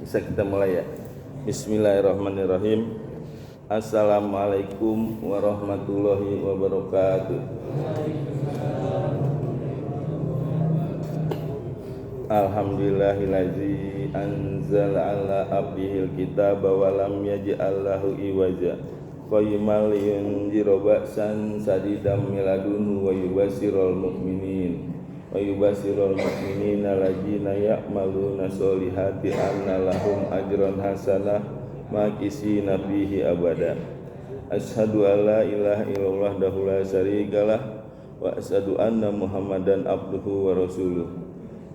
Bisa kita mulai ya. Bismillahirrahmanirrahim. Assalamualaikum warahmatullahi wabarakatuh. Alhamdulillahillazi anzala ala abdihil kitaba wa lam yaj'al lahu iwaja qayyiman liyunzira ba'san sadidan min ladunhu wa yubashshirul mu'minina alladzina ya'maluna sholihati anna lahum ajran hasanah makisina fihi abada. Asyhadu an la ilaha illallah wahdahu la syarikalah wa asyhadu anna Muhammadan abduhu wa rasuluh.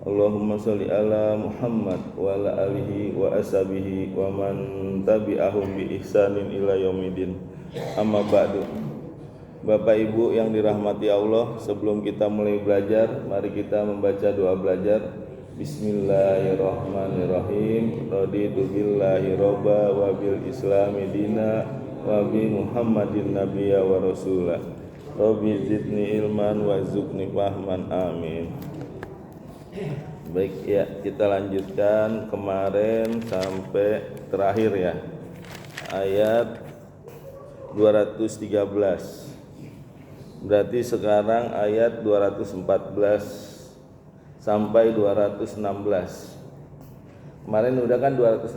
Allahumma sholli ala Muhammad wa ala alihi wa ashabihi wa man tabi'ahum bi ihsanin ila yaumidin. Amma ba'du. Bapak Ibu yang dirahmati Allah, sebelum kita mulai belajar, mari kita membaca doa belajar. Bismillahirrahmanirrahim. Raditu billahi robba wa bil islami dina wa bi Muhammadin nabiyya wa rasulah. Rabbi zidni ilman wa zukni fahman. Amin. Baik ya, kita lanjutkan kemarin sampai terakhir ya, ayat 213. Berarti sekarang ayat 214 sampai 216. Kemarin udah kan 216.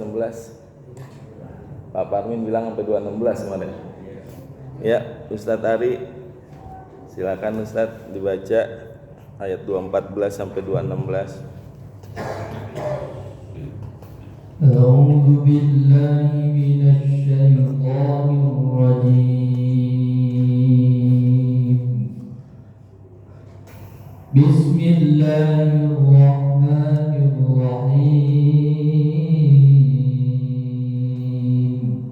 Pak Parmin bilang sampai 216 kemarin. Ya, Ustadz Ari, silakan Ustadz dibaca ayat 214 sampai 216. A'udzu billahi minasy syaithanir rajim. Bismillahirrahmanirrahim.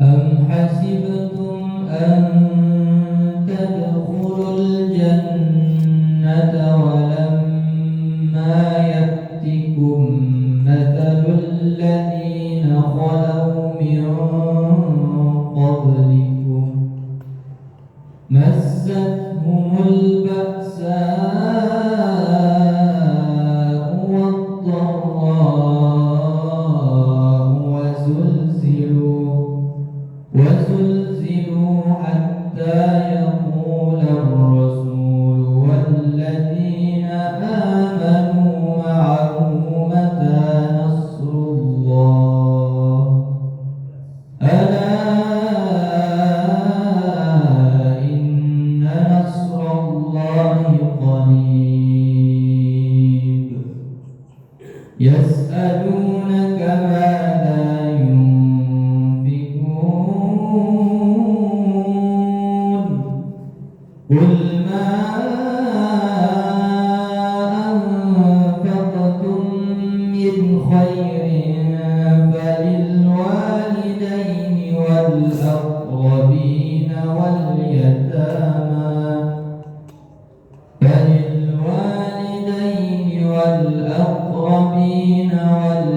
Am hasibtum an tadkhulul jannata wa lamma ya'tikum mathalul ladzina khalau min qablikum massathumul ba'sa'u wad-dharra'u wa zulzilu hatta yaqula ar-rasul walladzina amanu ma'ahu mata nasrullah. Ala inna nasrallahi qarib. Yas'alunaka madza yunfiqun qul ma anfaqtum min khairin falil walidayni wal aqrabin wal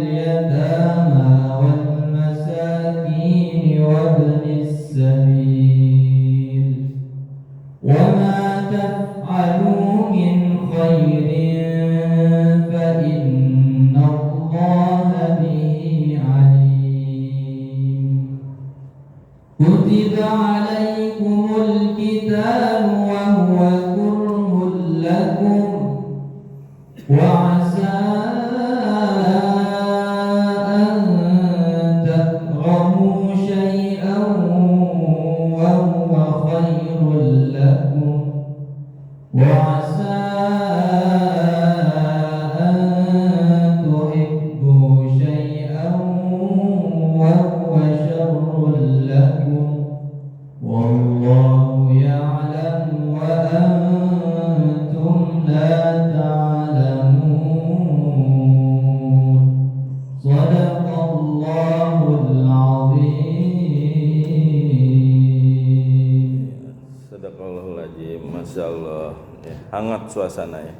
yatama wal masakin wabnis sabil wa ma taf'alu min khairin fa innallaha bihi alim. Kutiba alaikumul qitalu wa huwa kurhun lakum wa asa an takrahu syai'an wa huwa khairul lakum wa asa an tuhibbu syai'an wa huwa syarrul lakum wallahu ya'lamu wa antum la ta'lamun. Shadaqallahul azim. Sadaqallahul azim. Masya Allah ya, hangat suasana ya.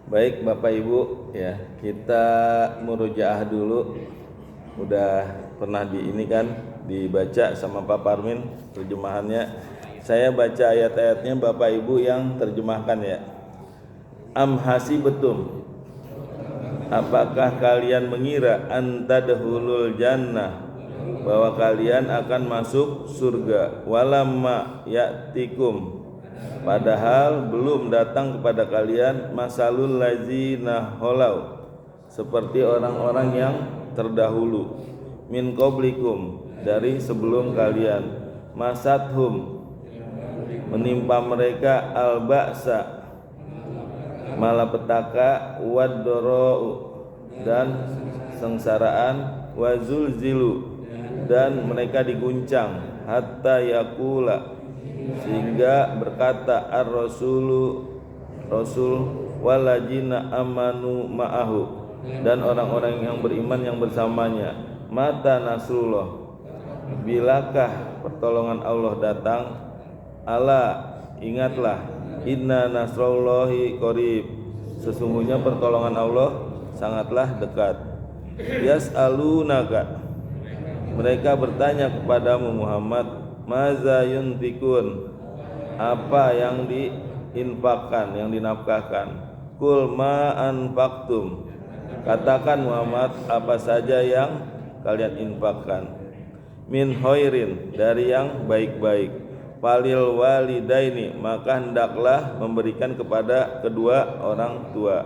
Baik Bapak Ibu ya, kita murojaah dulu. Udah pernah di ini kan dibaca sama Pak Parmin terjemahannya. Saya baca ayat-ayatnya, Bapak Ibu yang terjemahkan ya. Am hasibtum. apakah kalian mengira antadkhulul jannah, bahwa kalian akan masuk surga, walamma ya'tikum, padahal belum datang kepada kalian, masalul lazina holau, seperti orang-orang yang terdahulu, min qablikum, dari sebelum kalian, masathum, menimpa mereka al-ba'sa, malapetaka, wad-dharau, dan sengsaraan, wazulzilu, dan mereka diguncang, hatta yakula, sehingga berkata ar-rasulu, rasul, walajina amanu ma'ahu, dan orang-orang yang beriman yang bersamanya, mata nasrullah, bilakah pertolongan Allah datang, ala, ingatlah, inna nasrullahi qarib, sesungguhnya pertolongan Allah sangatlah dekat. Yas'alunaka, mereka bertanya kepadamu Muhammad, maza yunfikun, apa yang diinfakkan, yang dinafkahkan. Kul ma anfaqtum, katakan Muhammad, apa saja yang kalian infakkan. Min khairin, dari yang baik-baik. Falil walidaini, maka hendaklah memberikan kepada kedua orang tua.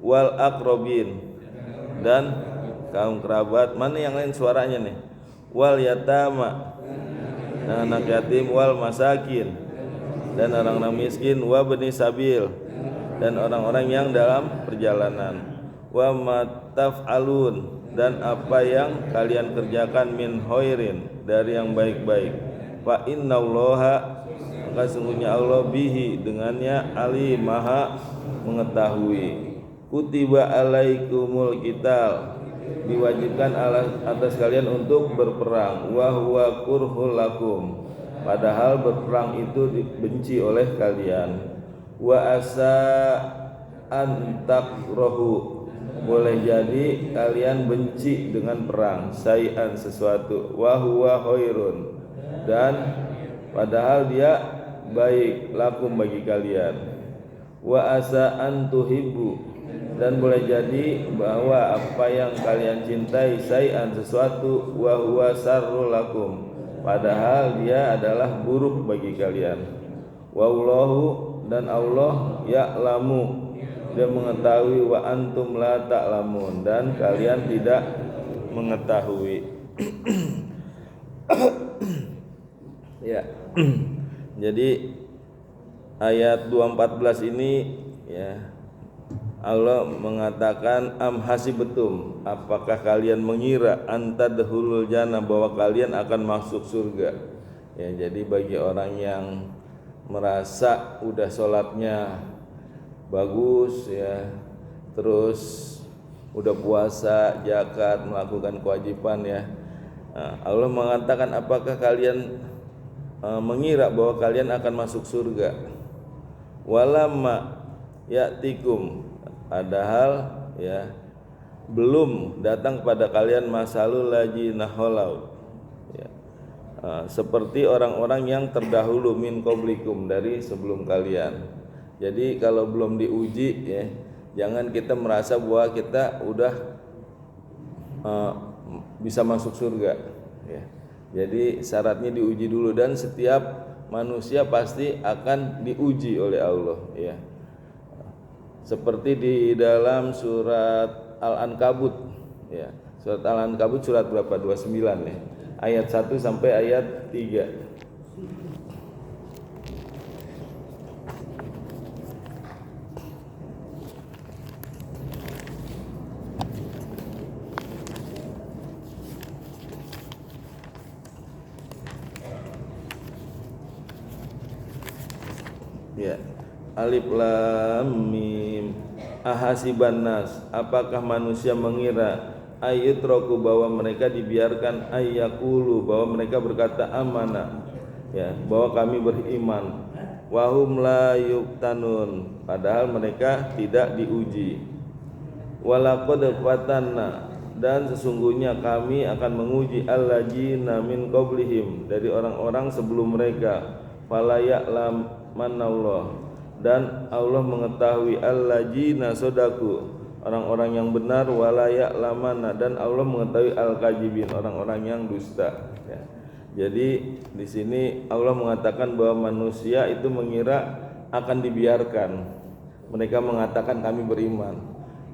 Wal aqrabin, dan kaum kerabat. Mana yang lain suaranya nih? Wal yatama, anak yatim, wal masakin, dan orang-orang miskin, wa bani sabil, dan orang-orang yang dalam perjalanan. Wa mataf'alun, dan apa yang kalian kerjakan, min khairin, dari yang baik-baik. Fa innallaha, maka sungguhnya Allah, bihi, dengannya, alim, maha mengetahui. Kutiba alaikumul qital, diwajibkan atas kalian untuk berperang, wa huwa kurhul lakum, padahal berperang itu dibenci oleh kalian. Wa asa an takrahu, boleh jadi kalian benci dengan perang, sayan, sesuatu, wa huwa khairun, dan padahal dia baik, lakum, bagi kalian. Wa asa an tuhibbu, dan boleh jadi bahwa apa yang kalian cintai, sayan, sesuatu, wa huwa sarrul lakum, padahal dia adalah buruk bagi kalian. Wallahu, dan Allah, ya'lamu, dia mengetahui, wa antum la ta'lamun, dan kalian tidak mengetahui. Ya. Jadi ayat 214 ini, ya, Allah mengatakan am hasibatum, apakah kalian mengira, antadkhulul jannah, bahwa kalian akan masuk surga. Ya, jadi bagi orang yang merasa udah sholatnya bagus, ya, terus udah puasa, zakat, melakukan kewajiban, ya, Allah mengatakan apakah kalian mengira bahwa kalian akan masuk surga. Walamma ya'tikum, padahal, ya, belum datang kepada kalian, masalul ladzina khalau, ya, seperti orang-orang yang terdahulu, min qablikum, dari sebelum kalian. Jadi kalau belum diuji, ya, jangan kita merasa bahwa kita udah bisa masuk surga, ya. Jadi syaratnya diuji dulu, dan setiap manusia pasti akan diuji oleh Allah, ya. Seperti di dalam surat Al-Ankabut, ya. Surat Al-Ankabut surat berapa? 29, ya. Ayat 1 sampai ayat 3. Ya. Alif lam mim. Ahasiban nas, apakah manusia mengira, ayutraku, bahwa mereka dibiarkan, ayyakulu, bahwa mereka berkata amana, ya, bahwa kami beriman, wahum la yuftanun, padahal mereka tidak diuji. Walaqad fatanna, dan sesungguhnya kami akan menguji alladzina min qablihim, dari orang-orang sebelum mereka, fala ya'lamanallah, dan Allah mengetahui alladzina sodaku, orang-orang yang benar, wala ya'lamanna, dan Allah mengetahui al-kadzibin, orang-orang yang dusta. Ya. Jadi di sini Allah mengatakan bahwa manusia itu mengira akan dibiarkan. Mereka mengatakan kami beriman,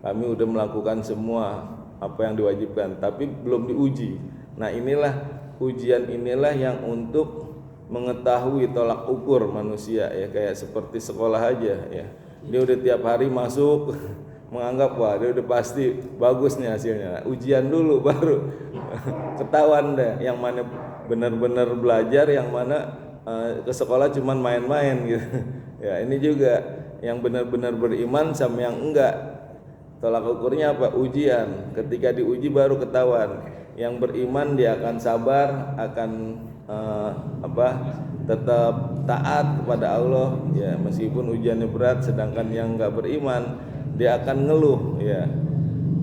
kami udah melakukan semua apa yang diwajibkan, tapi belum diuji. Nah inilah ujian, inilah yang untuk mengetahui tolak ukur manusia, ya kayak seperti sekolah aja ya. Dia udah tiap hari masuk menganggap wah dia udah pasti bagus nih hasilnya. Ujian dulu baru ketahuan deh yang mana benar-benar belajar, yang mana ke sekolah cuman main-main gitu. Ya ini juga yang benar-benar beriman sama yang enggak. Tolak ukurnya apa? Ujian. Ketika diuji baru ketahuan. Yang beriman dia akan sabar, akan tetap taat kepada Allah ya meskipun ujiannya berat. Sedangkan yang enggak beriman dia akan ngeluh ya.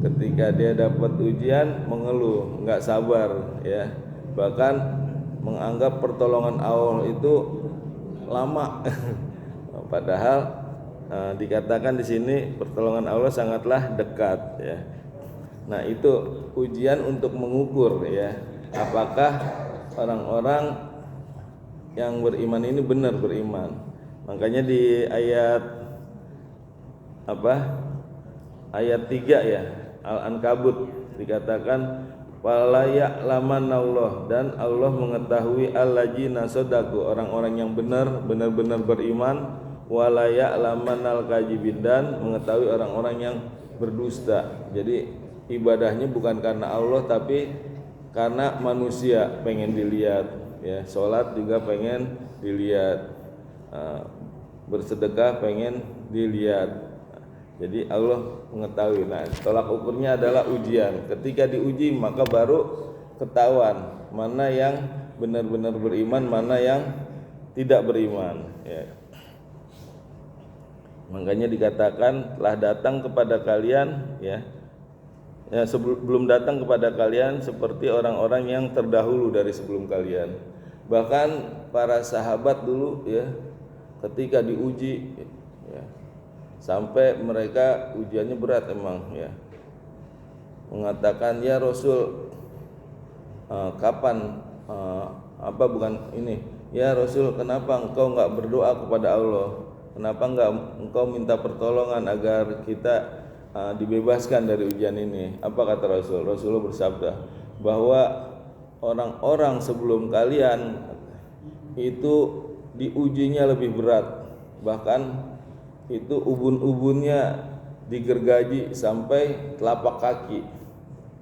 Ketika dia dapat ujian mengeluh, enggak sabar ya. Bahkan menganggap pertolongan Allah itu lama. Padahal dikatakan di sini pertolongan Allah sangatlah dekat ya. Nah, itu ujian untuk mengukur ya, apakah orang-orang yang beriman ini benar beriman. Makanya di ayat ayat 3 ya, Al-Ankabut dikatakan wala ya'lamanallah, dan Allah mengetahui alladzina shadaku, orang-orang yang benar-benar beriman, wala ya'lamanal kadzibin, dan mengetahui orang-orang yang berdusta. Jadi ibadahnya bukan karena Allah tapi karena manusia pengen dilihat ya. Sholat juga pengen dilihat, bersedekah pengen dilihat. Jadi Allah mengetahui. Nah, tolak ukurnya adalah ujian. Ketika diuji maka baru ketahuan mana yang benar-benar beriman, mana yang tidak beriman ya. Makanya dikatakan telah datang kepada kalian ya sebelum datang kepada kalian seperti orang-orang yang terdahulu dari sebelum kalian. Bahkan para sahabat dulu ya ketika diuji ya, sampai mereka ujiannya berat emang ya, mengatakan ya Rasul kapan bukan ini ya Rasul, kenapa engkau enggak berdoa kepada Allah, kenapa enggak engkau minta pertolongan agar kita dibebaskan dari ujian ini. Apa kata Rasul? Rasulullah bersabda bahwa orang-orang sebelum kalian itu diujinya lebih berat, bahkan itu ubun-ubunnya digergaji sampai telapak kaki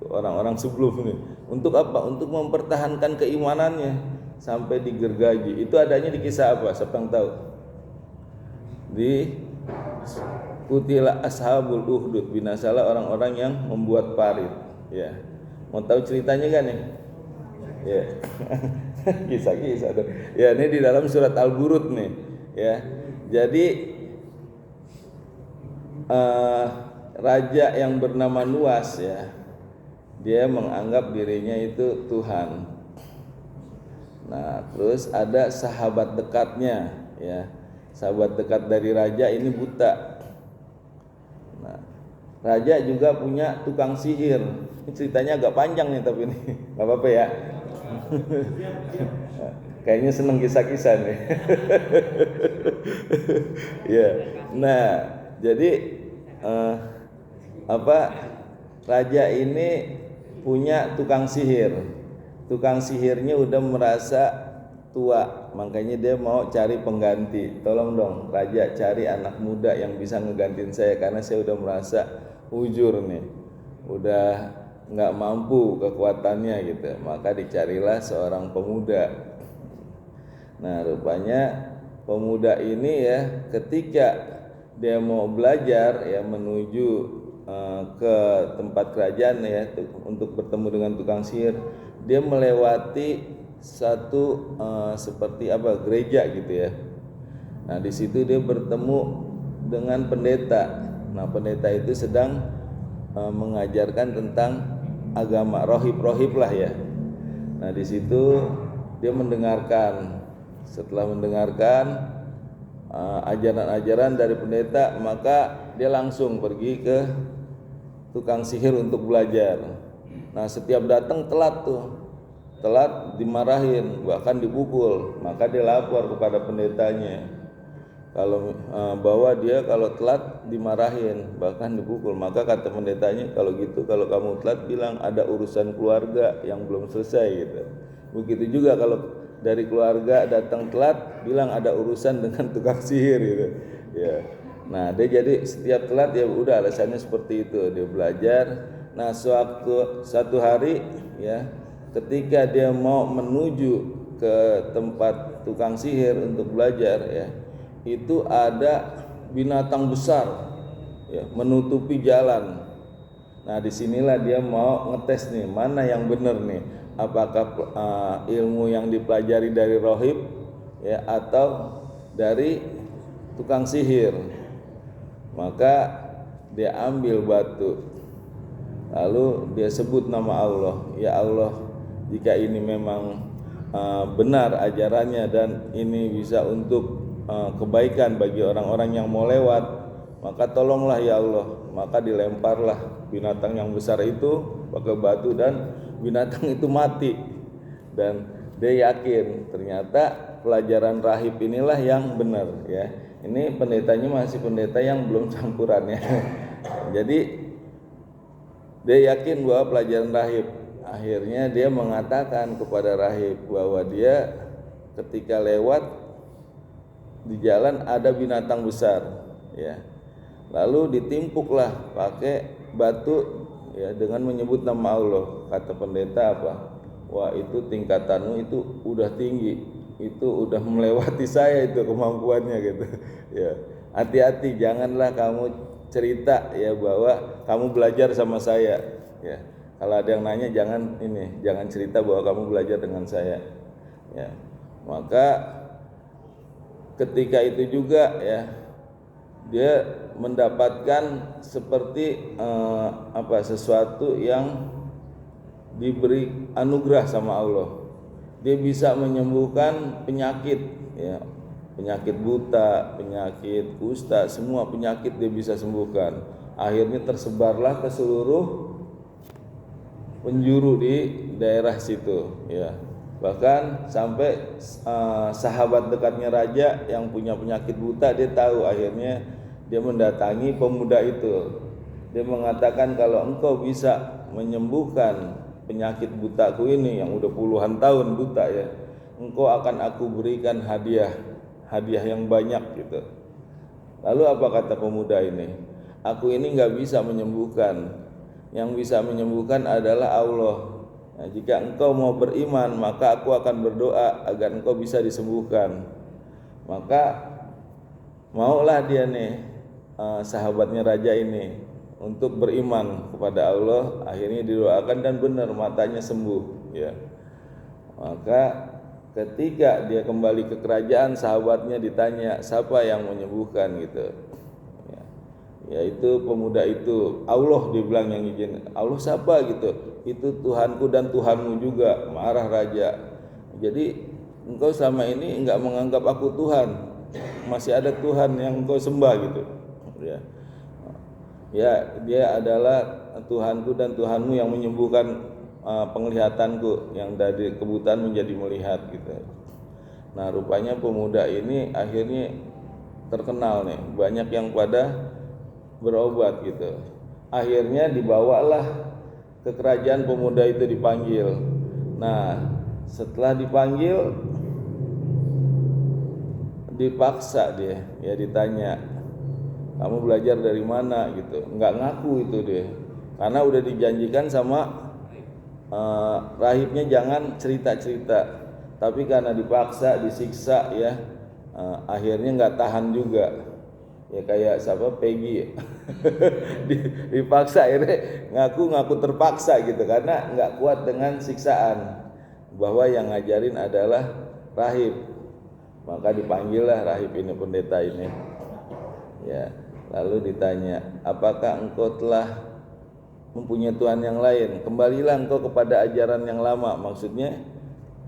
orang-orang sebelum ini. Untuk apa? Untuk mempertahankan keimanannya sampai digergaji. Itu adanya di kisah apa? Siapa yang tahu? Di Kutila ashabul uhdud, binasalah orang-orang yang membuat parit ya. Mau tahu ceritanya kan nih ya? Kisah-kisah tuh ya, ini di dalam surat Al-Burud nih ya. Jadi raja yang bernama Nuwas ya, dia menganggap dirinya itu Tuhan. Nah terus ada sahabat dekatnya ya, sahabat dekat dari raja ini buta. Nah, raja juga punya tukang sihir. Ini ceritanya agak panjang nih tapi ini nggak apa-apa ya. Kayaknya seneng kisah-kisah nih. Ya, nah jadi raja ini punya tukang sihir. Tukang sihirnya udah merasa tua, makanya dia mau cari pengganti. Tolong dong raja cari anak muda yang bisa ngegantiin saya karena saya udah merasa ujur nih, udah nggak mampu kekuatannya gitu. Maka dicarilah seorang pemuda. Nah rupanya pemuda ini ya ketika dia mau belajar ya menuju ke tempat kerajaan ya untuk bertemu dengan tukang sihir, dia melewati satu seperti gereja gitu ya. Nah di situ dia bertemu dengan pendeta. Nah pendeta itu sedang mengajarkan tentang agama, rohib lah ya. Nah di situ dia mendengarkan. Setelah mendengarkan ajaran-ajaran dari pendeta, maka dia langsung pergi ke tukang sihir untuk belajar. Nah setiap datang telat dimarahin, bahkan dipukul. Maka dia lapor kepada pendetanya bahwa dia kalau telat dimarahin, bahkan dipukul. Maka kata pendetanya, kalau gitu kalau kamu telat bilang ada urusan keluarga yang belum selesai gitu. Begitu juga kalau dari keluarga datang telat, bilang ada urusan dengan tukang sihir gitu. Ya. Nah, dia jadi setiap telat ya udah alasannya seperti itu, dia belajar. Nah, suatu hari ya, ketika dia mau menuju ke tempat tukang sihir untuk belajar ya, itu ada binatang besar ya, menutupi jalan. Nah, disinilah dia mau ngetes nih, mana yang benar nih, apakah ilmu yang dipelajari dari rohib ya atau dari tukang sihir. Maka dia ambil batu, lalu dia sebut nama Allah. Ya Allah, jika ini memang benar ajarannya dan ini bisa untuk kebaikan bagi orang-orang yang mau lewat, maka tolonglah ya Allah. Maka dilemparlah binatang yang besar itu pakai batu dan binatang itu mati. Dan dia yakin ternyata pelajaran rahib inilah yang benar ya. Ini pendetanya masih pendeta yang belum campuran ya. Jadi dia yakin bahwa pelajaran rahib. Akhirnya dia mengatakan kepada rahib bahwa dia ketika lewat di jalan ada binatang besar ya. Lalu ditimpuklah pakai batu ya dengan menyebut nama Allah. Kata pendeta apa? Wah, itu tingkatanmu itu udah tinggi, itu udah melewati saya itu kemampuannya gitu ya. Hati-hati, janganlah kamu cerita ya bahwa kamu belajar sama saya ya. Kalau ada yang nanya jangan cerita bahwa kamu belajar dengan saya ya. Maka ketika itu juga ya, dia mendapatkan seperti sesuatu yang diberi anugerah sama Allah. Dia bisa menyembuhkan penyakit ya, penyakit buta, penyakit kusta, semua penyakit dia bisa sembuhkan. Akhirnya tersebarlah ke seluruh penjuru di daerah situ ya. Bahkan sampai sahabat dekatnya raja yang punya penyakit buta, dia tahu. Akhirnya dia mendatangi pemuda itu. Dia mengatakan, kalau engkau bisa menyembuhkan penyakit butaku ini yang udah puluhan tahun buta ya, engkau akan aku berikan hadiah yang banyak gitu. Lalu apa kata pemuda ini? Aku ini nggak bisa menyembuhkan, yang bisa menyembuhkan adalah Allah. Nah, jika engkau mau beriman, maka aku akan berdoa agar engkau bisa disembuhkan. Maka maulah dia nih sahabatnya raja ini untuk beriman kepada Allah. Akhirnya didoakan dan benar matanya sembuh ya. Maka ketika dia kembali ke kerajaan, sahabatnya ditanya siapa yang menyembuhkan gitu ya. Yaitu pemuda itu, Allah dibilang yang izin. Allah siapa gitu? Itu Tuhanku dan Tuhanmu juga. Marah raja. Jadi engkau selama ini enggak menganggap aku Tuhan, masih ada Tuhan yang engkau sembah gitu ya. Ya, dia adalah Tuhanku dan Tuhanmu yang menyembuhkan penglihatanku yang dari kebutaan menjadi melihat gitu. Nah, rupanya pemuda ini akhirnya terkenal nih, banyak yang pada berobat gitu. Akhirnya dibawalah ke kerajaan, pemuda itu dipanggil. Nah, setelah dipanggil dipaksa dia ya, ditanya, kamu belajar dari mana gitu. Enggak ngaku itu dia, karena udah dijanjikan sama rahibnya jangan cerita-cerita. Tapi karena dipaksa, disiksa ya, akhirnya enggak tahan juga ya, kayak siapa, Peggy dipaksa akhirnya ngaku terpaksa gitu, karena enggak kuat dengan siksaan bahwa yang ngajarin adalah rahib. Maka dipanggillah rahib ini, pendeta ini ya. Lalu ditanya, apakah engkau telah mempunyai Tuhan yang lain? Kembalilah engkau kepada ajaran yang lama, maksudnya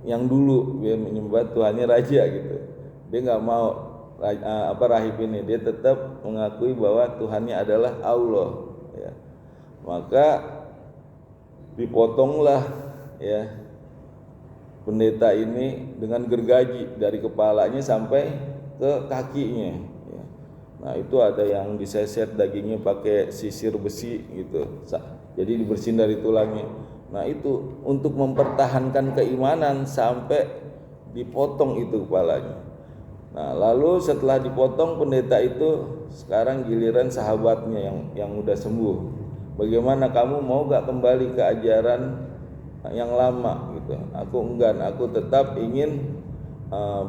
yang dulu, dia menyembah Tuhannya raja gitu. Dia nggak mau rahib ini, dia tetap mengakui bahwa Tuhannya adalah Allah ya. Maka dipotonglah ya pendeta ini dengan gergaji dari kepalanya sampai ke kakinya ya. Nah itu ada yang diseset dagingnya pakai sisir besi gitu, jadi dibersihin dari tulangnya. Nah itu untuk mempertahankan keimanan sampai dipotong itu kepalanya. Nah lalu setelah dipotong pendeta itu, sekarang giliran sahabatnya yang udah sembuh. Bagaimana, kamu mau gak kembali ke ajaran yang lama gitu? Aku enggan, aku tetap ingin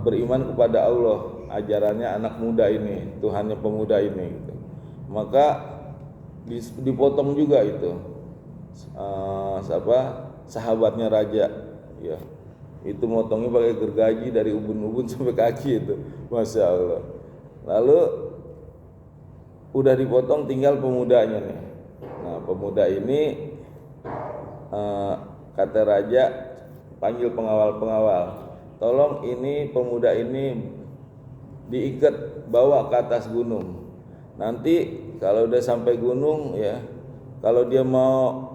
beriman kepada Allah, ajarannya anak muda ini, Tuhannya pemuda ini gitu. Maka dipotong juga itu sahabatnya raja ya. Itu motongnya pakai gergaji dari ubun-ubun sampai kaki itu, masya Allah. Lalu udah dipotong, tinggal pemudanya nih. Nah pemuda ini kata raja, panggil pengawal-pengawal, tolong ini pemuda ini diikat, bawa ke atas gunung. Nanti kalau udah sampai gunung ya, kalau dia mau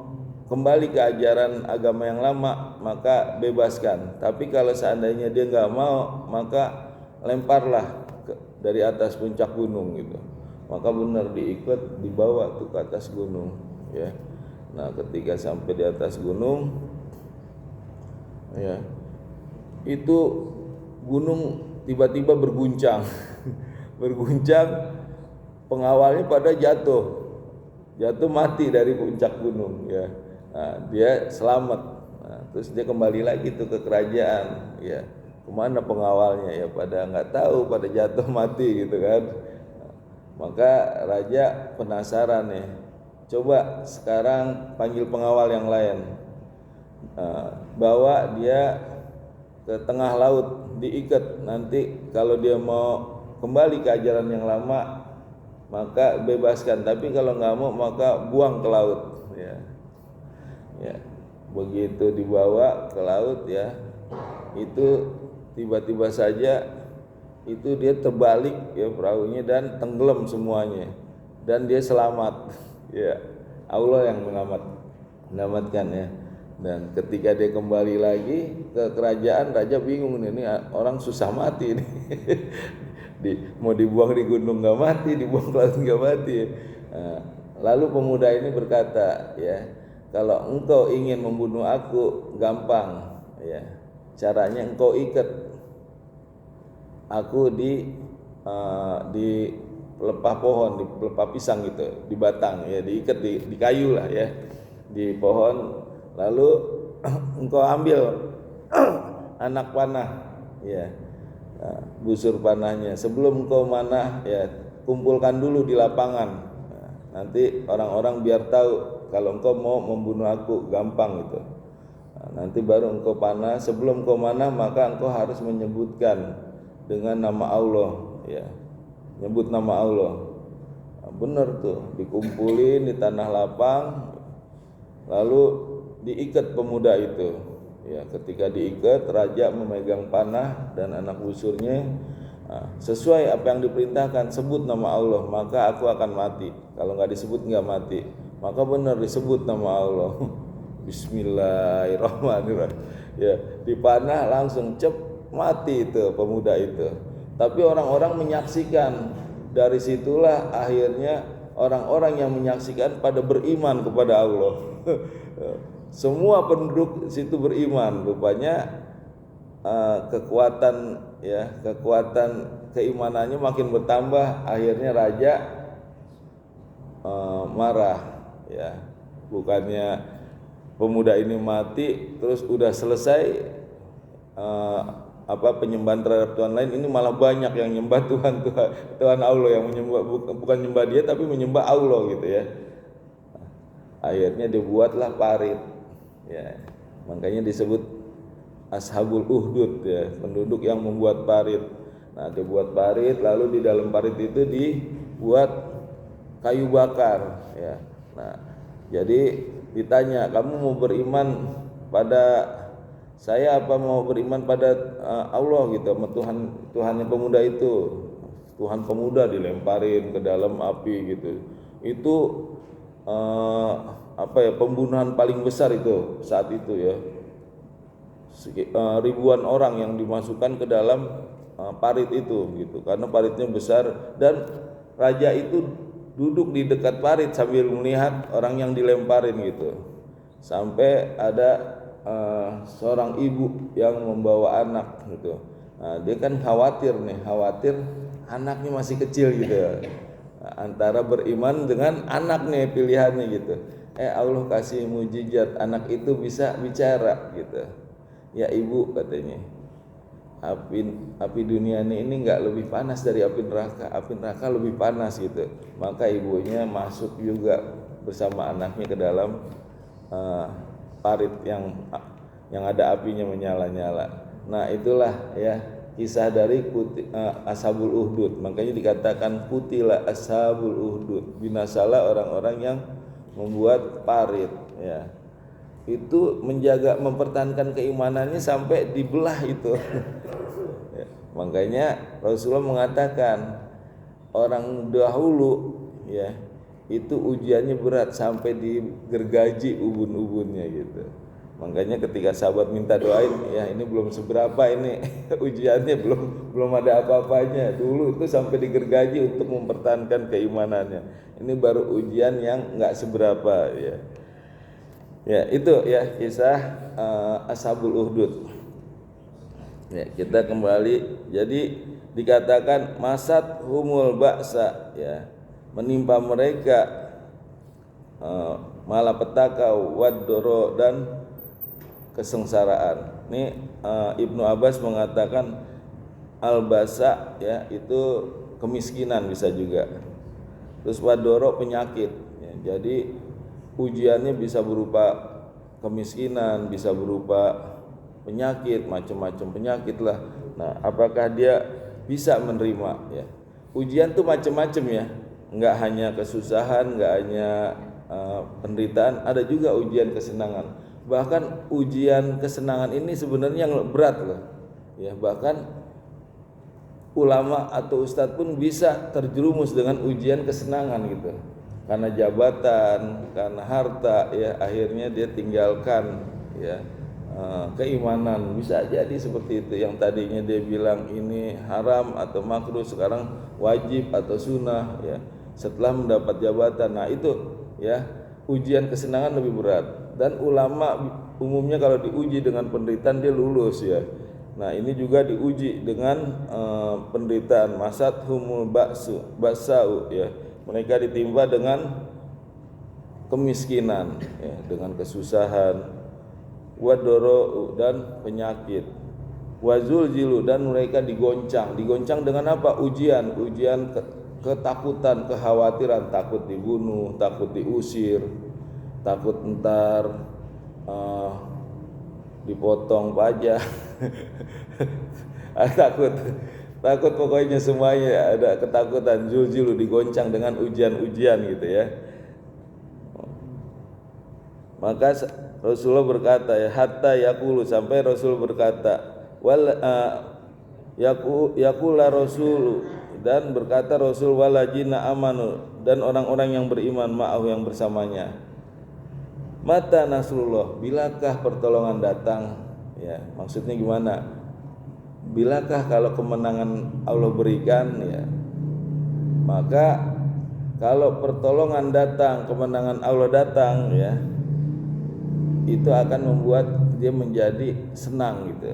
kembali ke ajaran agama yang lama maka bebaskan. Tapi kalau seandainya dia nggak mau, maka lemparlah dari atas puncak gunung gitu. Maka benar diikat, dibawa tuh ke atas gunung ya. Nah ketika sampai di atas gunung ya, itu gunung tiba-tiba berguncang berguncang, pengawalnya pada jatuh mati dari puncak gunung ya. Nah, dia selamat. Nah, terus dia kembali lagi tuh ke kerajaan ya. Kemana pengawalnya ya, pada nggak tahu, pada jatuh mati gitu kan. Nah, maka raja penasaran ya, coba sekarang panggil pengawal yang lain, bawa dia ke tengah laut, diikat. Nanti kalau dia mau kembali ke ajaran yang lama maka bebaskan, tapi kalau nggak mau maka buang ke laut ya. Ya, begitu dibawa ke laut ya, itu tiba-tiba saja itu dia terbalik ya perahunya dan tenggelam semuanya, dan dia selamat ya. Allah yang menyelamatkan ya. Dan ketika dia kembali lagi ke kerajaan, raja bingung nih, ini orang susah mati nih. Mau dibuang di gunung nggak mati, dibuang ke laut nggak mati. Nah, lalu pemuda ini berkata ya, kalau engkau ingin membunuh aku gampang ya, caranya engkau ikat aku di pelepah pohon, di pelepah pisang gitu, di batang ya, diikat di kayu lah ya, di pohon. Lalu engkau ambil anak panah ya, busur panahnya. Sebelum engkau manah ya, kumpulkan dulu di lapangan. Nanti orang-orang biar tahu kalau engkau mau membunuh aku gampang gitu. Nanti baru engkau panah. Sebelum engkau manah maka engkau harus menyebutkan dengan nama Allah ya, nyebut nama Allah. Benar tuh, dikumpulin di tanah lapang, lalu diikat pemuda itu ya. Ketika diikat, raja memegang panah dan anak busurnya. Sesuai apa yang diperintahkan, sebut nama Allah maka aku akan mati. Kalau nggak disebut nggak mati. Maka benar disebut nama Allah. Bismillahirrahmanirrahim ya, dipanah langsung cep, mati itu pemuda itu. Tapi orang-orang menyaksikan. Dari situlah akhirnya orang-orang yang menyaksikan pada beriman kepada Allah. Semua penduduk situ beriman. Rupanya kekuatan keimanannya makin bertambah. Akhirnya raja marah ya, bukannya pemuda ini mati terus udah selesai penyembahan terhadap Tuhan lain, ini malah banyak yang nyembah Tuhan Allah, yang menyembah bukan nyembah dia tapi menyembah Allah gitu ya. Akhirnya dibuatlah parit ya, makanya disebut Ashabul Uhdud ya, penduduk yang membuat parit. Nah dibuat parit, lalu di dalam parit itu dibuat kayu bakar ya. Nah jadi ditanya, kamu mau beriman pada saya apa mau beriman pada Allah gitu, sama Tuhannya pemuda itu. Tuhan pemuda dilemparin ke dalam api gitu. Itu pembunuhan paling besar itu saat itu ya. Ribuan orang yang dimasukkan ke dalam parit itu gitu, karena paritnya besar dan raja itu duduk di dekat parit sambil melihat orang yang dilemparin gitu. Sampai ada seorang ibu yang membawa anak gitu. Nah, dia kan khawatir anaknya masih kecil gitu. Antara beriman dengan anak nih pilihannya gitu. Allah kasih mujizat, anak itu bisa bicara gitu. Ya ibu, katanya, api dunia ini nggak lebih panas dari api neraka lebih panas gitu. Maka ibunya masuk juga bersama anaknya ke dalam parit yang ada apinya menyala-nyala. Nah itulah ya kisah dari Ashabul Uhdud. Makanya dikatakan kutilah Ashabul Uhdud, binasalah orang-orang yang membuat parit ya. Itu menjaga, mempertahankan keimanannya sampai dibelah itu. Ya, makanya Rasulullah mengatakan orang dahulu ya itu ujiannya berat sampai digergaji ubun-ubunnya gitu. Makanya ketika sahabat minta doain, ya ini belum seberapa ini ujiannya, belum ada apa-apanya. Dulu itu sampai digergaji untuk mempertahankan keimanannya. Ini baru ujian yang nggak seberapa ya. Ya itu ya kisah Ashabul Uhdud. Ya kita kembali. Jadi dikatakan masat humul ba'sa ya, menimpa mereka malapetaka waddoro dan kesengsaraan. Ini Ibnu Abbas mengatakan al-basa ya itu kemiskinan bisa juga. Terus waddoro penyakit ya. Jadi ujiannya bisa berupa kemiskinan, bisa berupa penyakit, macam-macam penyakit lah. Nah, apakah dia bisa menerima ya? Ujian tuh macam-macam ya. Enggak hanya kesusahan, enggak hanya penderitaan, ada juga ujian kesenangan. Bahkan ujian kesenangan ini sebenarnya yang berat loh. Ya, bahkan ulama atau ustadz pun bisa terjerumus dengan ujian kesenangan gitu. Karena jabatan, karena harta ya akhirnya dia tinggalkan ya keimanan. Bisa jadi seperti itu, yang tadinya dia bilang ini haram atau makruh sekarang wajib atau sunnah ya setelah mendapat jabatan. Nah itu ya ujian kesenangan lebih berat, dan ulama umumnya kalau diuji dengan penderitaan dia lulus ya. Nah ini juga diuji dengan penderitaan, masat humul ba'sa'u ya, mereka ditimpa dengan kemiskinan ya, dengan kesusahan, wadoro dan penyakit, wazul jilu dan mereka digoncang dengan apa? Ujian ketakutan, kekhawatiran, takut dibunuh, takut diusir, takut ntar dipotong pajak takut pokoknya semuanya ada ketakutan, zulzilu digoncang dengan ujian-ujian gitu ya. Maka Rasulullah berkata ya, hatta yaqulu, sampai Rasul berkata wal yaqula Rasul, dan berkata Rasul walajina amanu, dan orang-orang yang beriman ma'ahu yang bersamanya, mata nasrullah, bilakah pertolongan datang ya, maksudnya gimana? Bilakah kalau kemenangan Allah berikan ya, maka kalau pertolongan datang, kemenangan Allah datang ya, itu akan membuat dia menjadi senang gitu.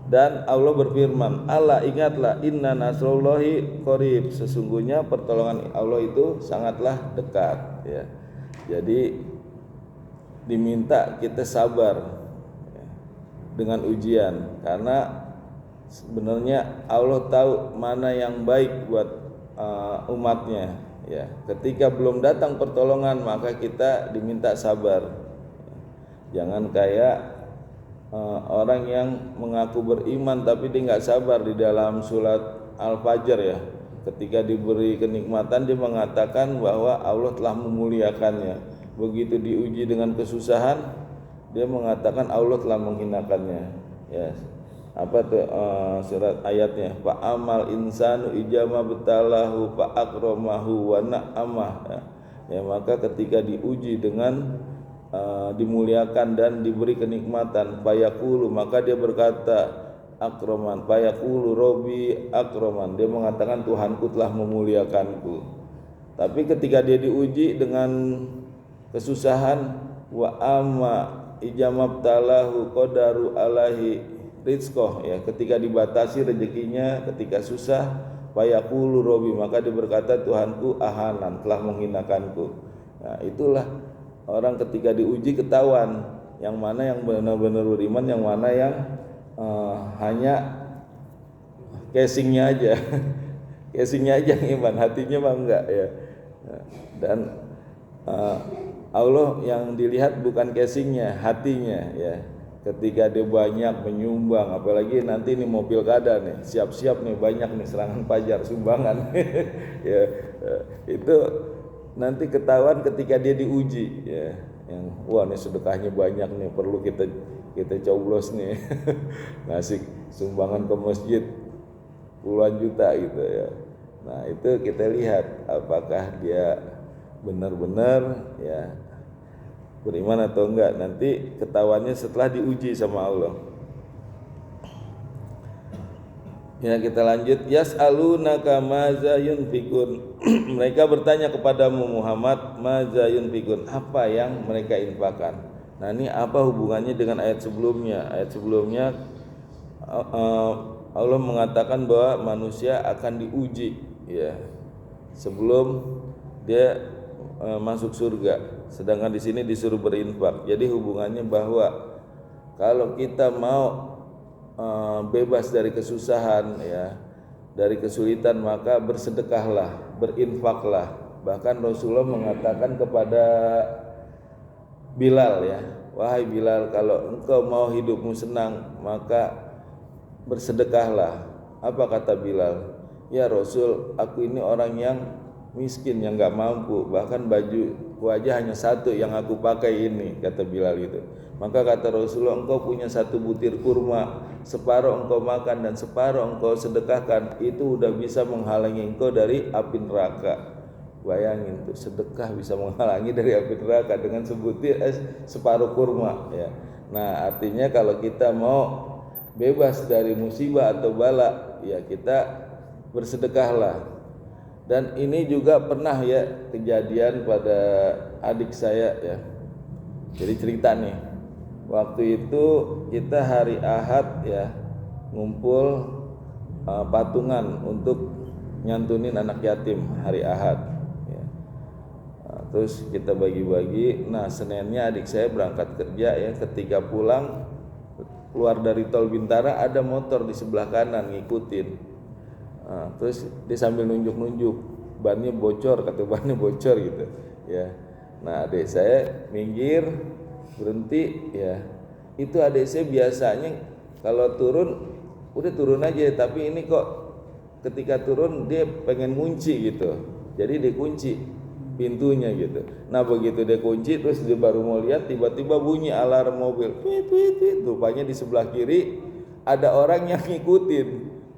Dan Allah berfirman, Allah ingatlah, inna nasrullahi qarib, sesungguhnya pertolongan Allah itu sangatlah dekat ya. Jadi diminta kita sabar ya, dengan ujian, karena sebenarnya Allah tahu mana yang baik buat umatnya ya. Ketika belum datang pertolongan maka kita diminta sabar. Jangan kayak orang yang mengaku beriman tapi dia nggak sabar. Di dalam surat Al-Fajr ya, ketika diberi kenikmatan dia mengatakan bahwa Allah telah memuliakannya. Begitu diuji dengan kesusahan dia mengatakan Allah telah menghinakannya ya. Apa tuh surat ayatnya, fa amal insanu ijama betalahu fa akramahu wa na'amah ya. Ya maka ketika diuji dengan dimuliakan dan diberi kenikmatan. Fayaqulu, maka dia berkata akroman. Fayaqulu Robbi akroman, dia mengatakan Tuhanku telah memuliakanku. Tapi ketika dia diuji dengan kesusahan, wa amma ijamabtalahu qadaru alaihi rizqoh, ya, ketika dibatasi rezekinya, ketika susah, fayaqulu Robbi, maka dia berkata Tuhanku ahanan, telah menghinakanku. Nah, itulah orang ketika diuji ketahuan yang mana yang benar-benar beriman, yang mana yang hanya casingnya aja casingnya aja yang iman, hatinya mah enggak, ya. Dan Allah yang dilihat bukan casingnya, hatinya, ya. Ketika dia banyak menyumbang, apalagi nanti ini mau pilkada nih, siap-siap nih, banyak nih serangan pajar, sumbangan ya, itu nanti ketahuan ketika dia diuji, ya, yang wah nih sedekahnya banyak nih, perlu kita coblos nih ngasih sumbangan ke masjid puluhan juta gitu, ya. Nah, itu kita lihat apakah dia benar-benar, ya, beriman atau enggak. Nanti ketahuannya setelah diuji sama Allah. Ya, kita lanjut. Yas'alunaka maza yunfikun. Mereka bertanya kepadamu Muhammad, maza yunfikun, apa yang mereka infakkan. Nah, ini apa hubungannya dengan ayat sebelumnya? Ayat sebelumnya Allah mengatakan bahwa manusia akan diuji, ya, sebelum dia masuk surga. Sedangkan di sini disuruh berinfak. Jadi hubungannya bahwa kalau kita mau bebas dari kesusahan, ya, dari kesulitan, maka bersedekahlah, berinfaklah. Bahkan Rasulullah mengatakan kepada Bilal, ya, wahai Bilal, kalau engkau mau hidupmu senang, maka bersedekahlah. Apa kata Bilal? Ya Rasul, aku ini orang yang miskin, yang gak mampu, bahkan baju aja hanya satu yang aku pakai ini, kata Bilal itu. Maka kata Rasulullah, engkau punya satu butir kurma, separuh engkau makan dan separuh engkau sedekahkan, itu udah bisa menghalangi engkau dari api neraka. Bayangin tuh, sedekah bisa menghalangi dari api neraka dengan sebutir separuh kurma, ya. Nah, artinya kalau kita mau bebas dari musibah atau bala, ya, kita bersedekahlah. Dan ini juga pernah, ya, kejadian pada adik saya, ya. Jadi cerita nih, waktu itu kita hari Ahad, ya, ngumpul patungan untuk nyantunin anak yatim hari Ahad, ya. Nah, terus kita bagi-bagi. Nah, Seninnya adik saya berangkat kerja, ya. Ketika pulang keluar dari tol Bintara, ada motor di sebelah kanan ngikutin. Nah, terus dia sambil nunjuk-nunjuk, bannya bocor, kata bannya bocor gitu, ya. Nah, adik saya minggir, berhenti, ya. Itu adik saya biasanya kalau turun udah turun aja, tapi ini kok ketika turun dia pengen kunci gitu, jadi dia kunci pintunya gitu. Nah, begitu dia kunci, terus dia baru mau lihat, tiba-tiba bunyi alarm mobil, tweet, tweet, tweet. Rupanya di sebelah kiri ada orang yang ngikutin,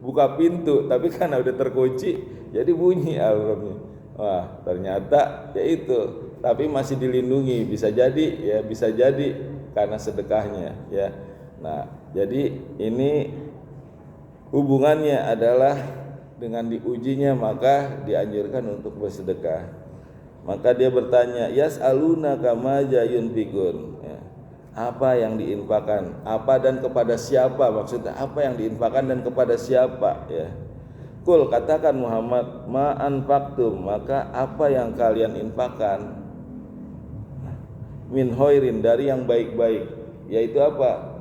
buka pintu, tapi karena udah terkunci jadi bunyi alarmnya. Wah, ternyata ya itu, tapi masih dilindungi, bisa jadi, ya, bisa jadi karena sedekahnya, ya. Nah, jadi ini hubungannya adalah dengan diujinya, maka dianjurkan untuk bersedekah. Maka dia bertanya, yas'alunaka maza yunfikun, ya, apa yang diinfakkan, apa dan kepada siapa, maksudnya apa yang diinfakkan dan kepada siapa, ya. Kul, katakan Muhammad, ma anfaqtum, maka apa yang kalian infakkan, min khairin, dari yang baik-baik, yaitu apa?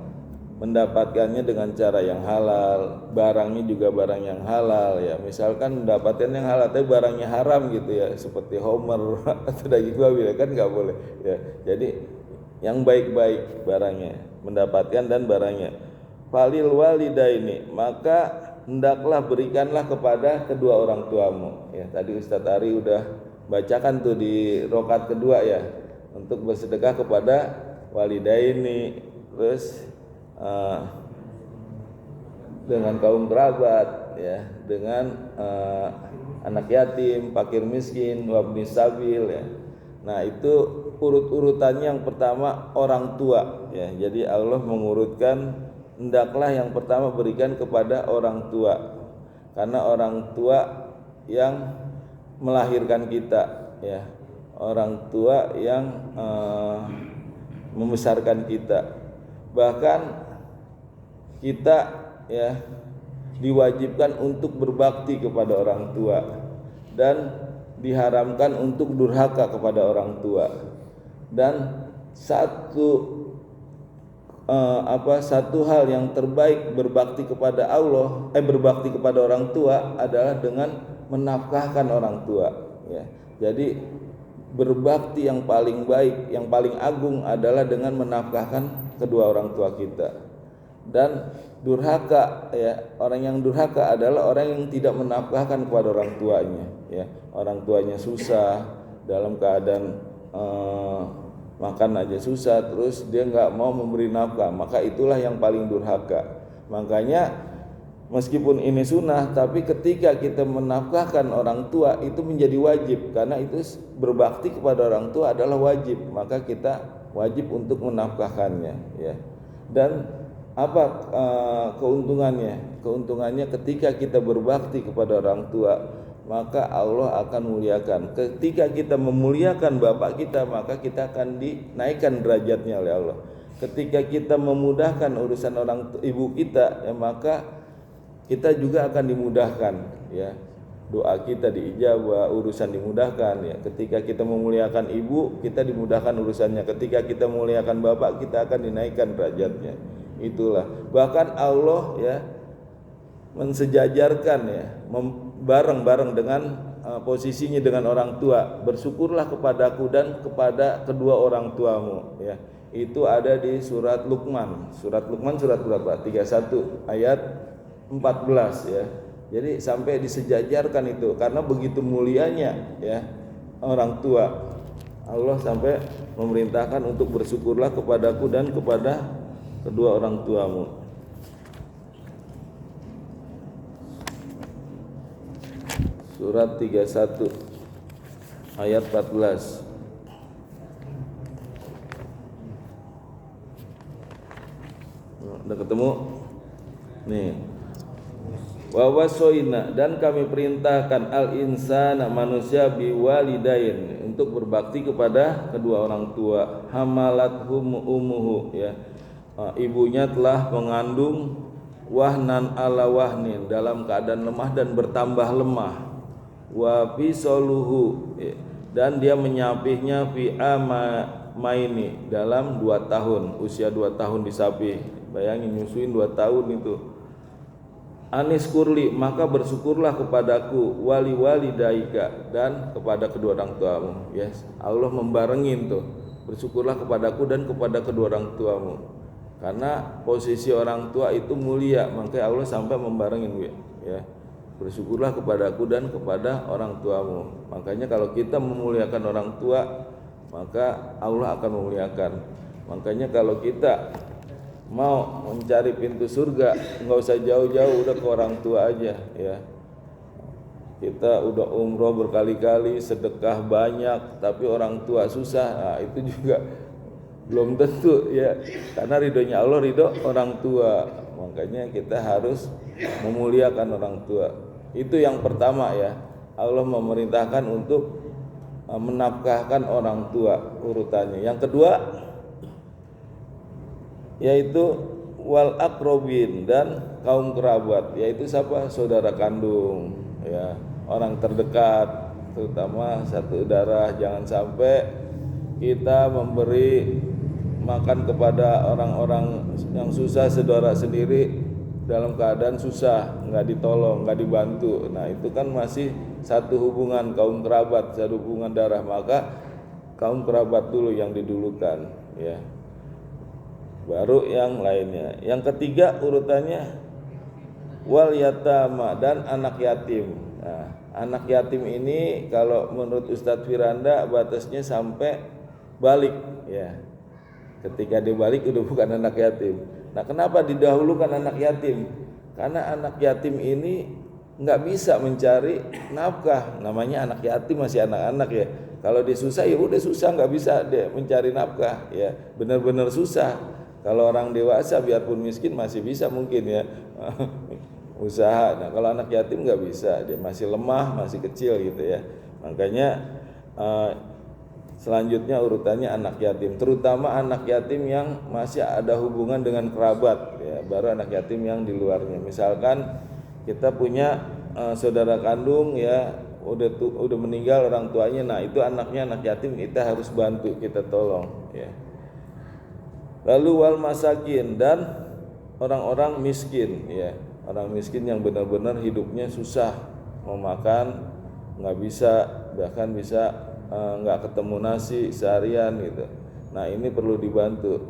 Mendapatkannya dengan cara yang halal, barangnya juga barang yang halal, ya. Misalkan mendapatkan yang halal tapi barangnya haram gitu, ya, seperti homer atau daging babi, ya, kan nggak boleh, ya. Jadi yang baik-baik barangnya, mendapatkan dan barangnya. Falil walidaini, maka hendaklah berikanlah kepada kedua orang tuamu, ya. Tadi Ustadz Ari udah bacakan tuh di rakaat kedua, ya, untuk bersedekah kepada walidaini, terus dengan kaum kerabat, ya, dengan anak yatim, fakir miskin, wabni sabil, ya. Nah, itu urut-urutannya yang pertama orang tua ya. Jadi Allah mengurutkan hendaklah yang pertama berikan kepada orang tua. Karena orang tua yang melahirkan kita ya. Orang tua yang membesarkan kita. Bahkan kita ya diwajibkan untuk berbakti kepada orang tua dan diharamkan untuk durhaka kepada orang tua. Dan satu hal yang terbaik berbakti kepada berbakti kepada orang tua adalah dengan menafkahkan orang tua ya. Jadi berbakti yang paling baik, yang paling agung adalah dengan menafkahkan kedua orang tua kita. Dan durhaka ya, orang yang durhaka adalah orang yang tidak menafkahkan kepada orang tuanya ya. Orang tuanya susah, dalam keadaan makan aja susah, terus dia nggak mau memberi nafkah, maka itulah yang paling durhaka. Makanya meskipun ini sunnah, tapi ketika kita menafkahkan orang tua itu menjadi wajib, karena itu berbakti kepada orang tua adalah wajib, maka kita wajib untuk menafkahkannya ya. Dan apa keuntungannya? Keuntungannya ketika kita berbakti kepada orang tua, maka Allah akan muliakan. Ketika kita memuliakan bapak kita, maka kita akan dinaikkan derajatnya oleh Allah. Ketika kita memudahkan urusan ibu kita, ya maka kita juga akan dimudahkan ya. Doa kita diijabah, urusan dimudahkan ya. Ketika kita memuliakan ibu, kita dimudahkan urusannya. Ketika kita memuliakan bapak, kita akan dinaikkan derajatnya. Itulah. Bahkan Allah ya mensejajarkan ya, bareng-bareng dengan posisinya dengan orang tua. Bersyukurlah kepadaku dan kepada kedua orang tuamu ya. Itu ada di surat Luqman. Surat Luqman surat berapa? 31 ayat 14 ya. Jadi sampai disejajarkan itu karena begitu mulianya ya orang tua. Allah sampai memerintahkan untuk bersyukurlah kepadaku dan kepada kedua orang tuamu. Surat 31 ayat 14. Udah ketemu? Nih. Wa wasoina, dan kami perintahkan al insana manusia biwalidain untuk berbakti kepada kedua orang tua. Hamalathum ummuhu ya. Ibunya telah mengandung wahnan ala wahnin, dalam keadaan lemah dan bertambah lemah. Wa fisoluhu, dan dia menyapihnya fi amaini, dalam 2 tahun, usia 2 tahun disapih. Bayangin nyusuin 2 tahun itu. Anis kurli, maka bersyukurlah kepadaku, wali walidaika, dan kepada kedua orang tuamu. Yes, Allah membarengin tuh. Bersyukurlah kepadaku dan kepada kedua orang tuamu. Karena posisi orang tua itu mulia, makanya Allah sampai membarengin ya. Bersyukurlah kepadaku dan kepada orang tuamu. Makanya kalau kita memuliakan orang tua, maka Allah akan memuliakan. Makanya kalau kita mau mencari pintu surga, nggak usah jauh-jauh, udah ke orang tua aja ya. Kita udah umroh berkali-kali, sedekah banyak, tapi orang tua susah, nah, itu juga belum tentu ya, karena ridhonya Allah ridho orang tua. Makanya kita harus memuliakan orang tua. Itu yang pertama ya. Allah memerintahkan untuk menafkahkan orang tua urutannya. Yang kedua yaitu wal aqrabin, dan kaum kerabat, yaitu siapa? Saudara kandung ya, orang terdekat, terutama satu darah. Jangan sampai kita memberi makan kepada orang-orang yang susah, saudara sendiri dalam keadaan susah, nggak ditolong, nggak dibantu. Nah itu kan masih satu hubungan kaum kerabat, satu hubungan darah, maka kaum kerabat dulu yang didulukan ya, baru yang lainnya. Yang ketiga urutannya wal yatama, dan anak yatim. Nah, anak yatim ini kalau menurut Ustadz Firanda batasnya sampai balik ya. Ketika dia balik udah bukan anak yatim. Nah, kenapa didahulukan anak yatim? Karena anak yatim ini nggak bisa mencari nafkah. Namanya anak yatim, masih anak-anak ya. Kalau dia susah ya udah susah, nggak bisa dia mencari nafkah ya, benar-benar susah. Kalau orang dewasa biarpun miskin masih bisa mungkin ya usaha. Nah kalau anak yatim nggak bisa, dia masih lemah, masih kecil gitu ya. Makanya selanjutnya urutannya anak yatim, terutama anak yatim yang masih ada hubungan dengan kerabat ya, baru anak yatim yang di luarnya. Misalkan kita punya saudara kandung ya udah meninggal orang tuanya, nah itu anaknya anak yatim, kita harus bantu, kita tolong ya. Lalu wal masakin, dan orang-orang miskin ya, orang miskin yang benar-benar hidupnya susah, mau makan nggak bisa, bahkan bisa nggak ketemu nasi seharian gitu. Nah ini perlu dibantu.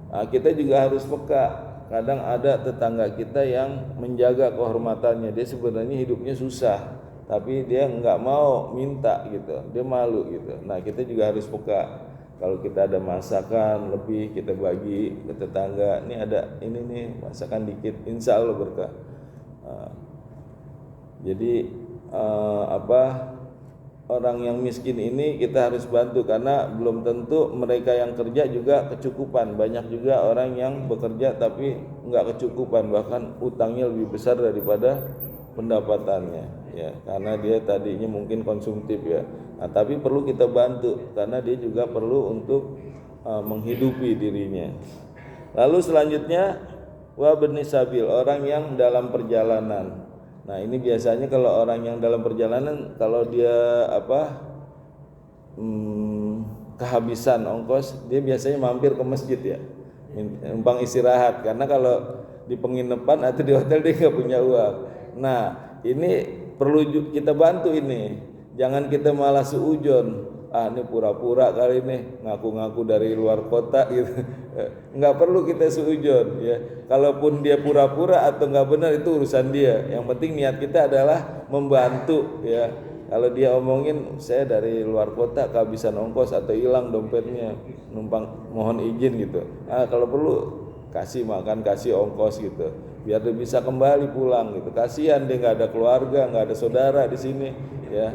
Nah, kita juga harus peka. Kadang ada tetangga kita yang menjaga kehormatannya, dia sebenarnya hidupnya susah, tapi dia nggak mau minta gitu, dia malu gitu. Nah kita juga harus peka. Kalau kita ada masakan lebih, kita bagi ke tetangga. Ini ada ini nih masakan dikit, insya Allah berkah. Jadi orang yang miskin ini kita harus bantu, karena belum tentu mereka yang kerja juga kecukupan. Banyak juga orang yang bekerja tapi nggak kecukupan, bahkan utangnya lebih besar daripada pendapatannya ya, karena dia tadinya mungkin konsumtif ya. Nah, tapi perlu kita bantu karena dia juga perlu untuk menghidupi dirinya. Lalu selanjutnya wa bani sabil, orang yang dalam perjalanan. Nah ini biasanya kalau orang yang dalam perjalanan, kalau dia kehabisan ongkos, dia biasanya mampir ke masjid ya, numpang istirahat, karena kalau di penginapan atau di hotel dia nggak punya uang. Nah ini perlu kita bantu ini, jangan kita malah seujon, ini pura-pura kali ini ngaku-ngaku dari luar kota gitu. Nggak perlu kita seujon ya. Kalaupun dia pura-pura atau nggak benar itu urusan dia. Yang penting niat kita adalah membantu ya. Kalau dia omongin saya dari luar kota kehabisan ongkos atau hilang dompetnya, numpang mohon izin gitu. Kalau perlu kasih makan, kasih ongkos gitu, biar dia bisa kembali pulang gitu. Kasihan dia nggak ada keluarga, nggak ada saudara di sini ya.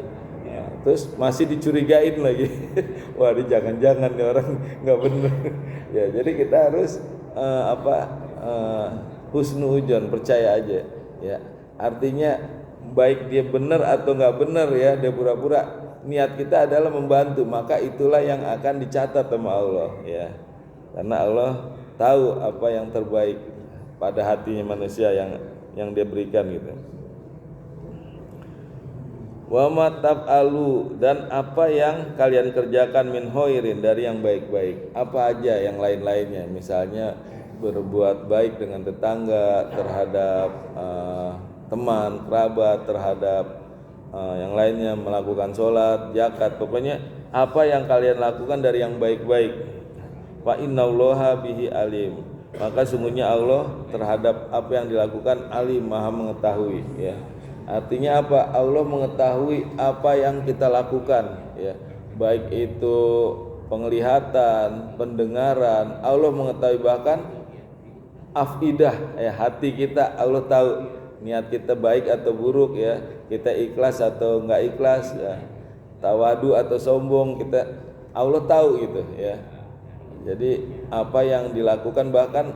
Terus masih dicurigain lagi. Wah, ini jangan-jangan nih orang nggak benar. Ya, jadi kita harus husnuudzon, percaya aja. Ya, artinya baik dia benar atau nggak benar ya, dia pura-pura. Niat kita adalah membantu, maka itulah yang akan dicatat sama Allah. Ya, karena Allah tahu apa yang terbaik pada hatinya manusia yang dia berikan gitu. Wa ma taf'alu, dan apa yang kalian kerjakan min khairin, dari yang baik-baik, apa aja yang lain-lainnya, misalnya berbuat baik dengan tetangga, terhadap teman, kerabat, terhadap yang lainnya, melakukan sholat, zakat, pokoknya apa yang kalian lakukan dari yang baik-baik. Fa innallaha bihi alim, maka sungguhnya Allah terhadap apa yang dilakukan alim, maha mengetahui ya. Artinya apa? Allah mengetahui apa yang kita lakukan ya, baik itu penglihatan, pendengaran, Allah mengetahui, bahkan afidah ya, hati kita Allah tahu, niat kita baik atau buruk ya, kita ikhlas atau enggak ikhlas ya, tawadu atau sombong, kita Allah tahu gitu ya. Jadi apa yang dilakukan, bahkan